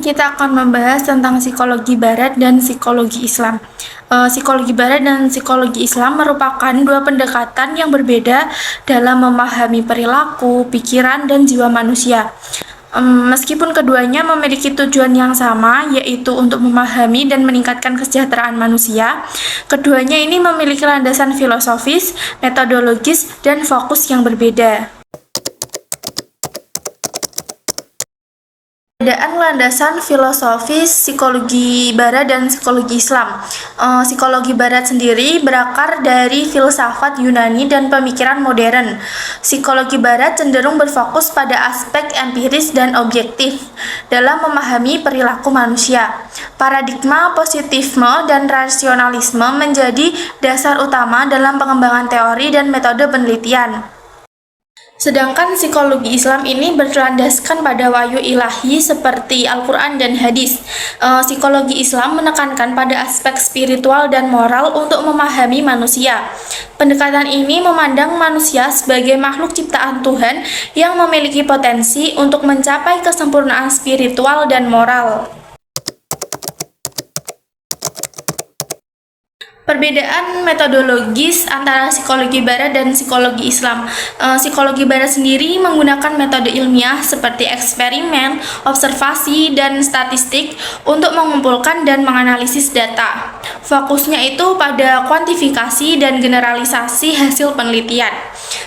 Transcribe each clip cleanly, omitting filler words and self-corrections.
kita akan membahas tentang psikologi barat dan psikologi Islam. Psikologi barat dan psikologi Islam merupakan dua pendekatan yang berbeda dalam memahami perilaku, pikiran, dan jiwa manusia. Meskipun keduanya memiliki tujuan yang sama, yaitu untuk memahami dan meningkatkan kesejahteraan manusia, keduanya ini memiliki landasan filosofis, metodologis, dan fokus yang berbeda. Perbedaan landasan filosofis psikologi barat dan psikologi Islam. Psikologi barat sendiri berakar dari filsafat Yunani dan pemikiran modern. Psikologi barat cenderung berfokus pada aspek empiris dan objektif dalam memahami perilaku manusia. Paradigma positifisme dan rasionalisme menjadi dasar utama dalam pengembangan teori dan metode penelitian. Sedangkan psikologi Islam ini berlandaskan pada wahyu ilahi seperti Al-Quran dan hadis. Psikologi Islam menekankan pada aspek spiritual dan moral untuk memahami manusia. Pendekatan ini memandang manusia sebagai makhluk ciptaan Tuhan yang memiliki potensi untuk mencapai kesempurnaan spiritual dan moral. Perbedaan metodologis antara psikologi barat dan psikologi Islam. Psikologi barat sendiri menggunakan metode ilmiah seperti eksperimen, observasi, dan statistik untuk mengumpulkan dan menganalisis data. Fokusnya itu pada kuantifikasi dan generalisasi hasil penelitian.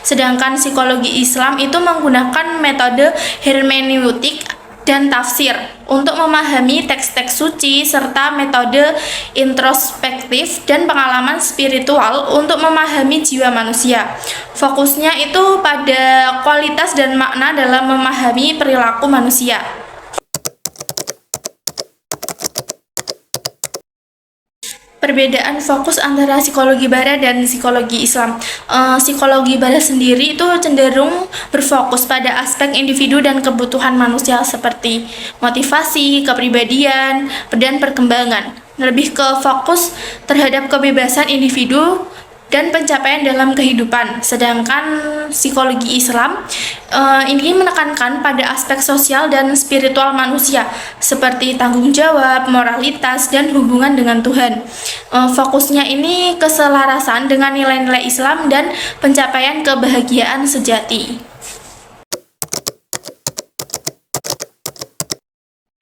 Sedangkan psikologi Islam itu menggunakan metode hermeneutik dan tafsir untuk memahami teks-teks suci serta metode introspektif dan pengalaman spiritual untuk memahami jiwa manusia. Fokusnya itu pada kualitas dan makna dalam memahami perilaku manusia. Perbedaan fokus antara psikologi barat dan psikologi Islam. Psikologi barat sendiri itu cenderung berfokus pada aspek individu dan kebutuhan manusia seperti motivasi, kepribadian, dan perkembangan. Lebih ke fokus terhadap kebebasan individu dan pencapaian dalam kehidupan. Sedangkan psikologi Islam ini menekankan pada aspek sosial dan spiritual manusia seperti tanggung jawab, moralitas, dan hubungan dengan Tuhan. Fokusnya ini keselarasan dengan nilai-nilai Islam dan pencapaian kebahagiaan sejati.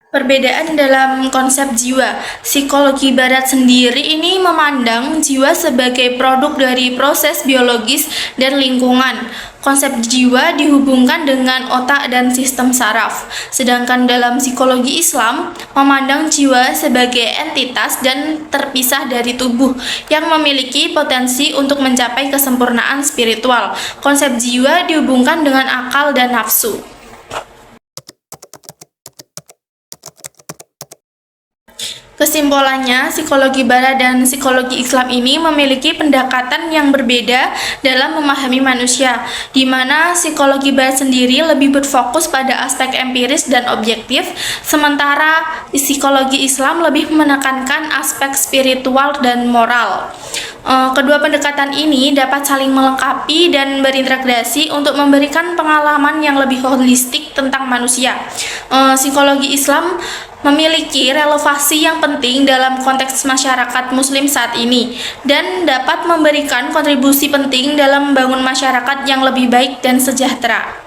Perbedaan dalam konsep jiwa. Psikologi barat sendiri ini memandang jiwa sebagai produk dari proses biologis dan lingkungan. Konsep jiwa dihubungkan dengan otak dan sistem saraf. Sedangkan dalam psikologi Islam memandang jiwa sebagai entitas dan terpisah dari tubuh yang memiliki potensi untuk mencapai kesempurnaan spiritual. Konsep jiwa dihubungkan dengan akal dan nafsu. Kesimpulannya, psikologi barat dan psikologi Islam ini memiliki pendekatan yang berbeda dalam memahami manusia, di mana psikologi barat sendiri lebih berfokus pada aspek empiris dan objektif, sementara psikologi Islam lebih menekankan aspek spiritual dan moral. Kedua pendekatan ini dapat saling melengkapi dan berintegrasi untuk memberikan pengalaman yang lebih holistik tentang manusia. Psikologi Islam memiliki relevansi yang penting dalam konteks masyarakat muslim saat ini dan dapat memberikan kontribusi penting dalam membangun masyarakat yang lebih baik dan sejahtera.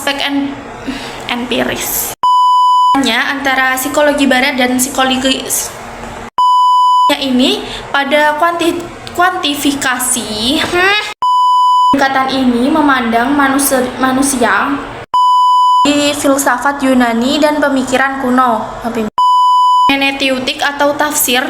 Aspek empiris antara psikologi barat dan psikologi ini pada kuantifikasi. Pendekatan ini memandang manusia di filsafat Yunani dan pemikiran kuno. Hermeneutik atau tafsir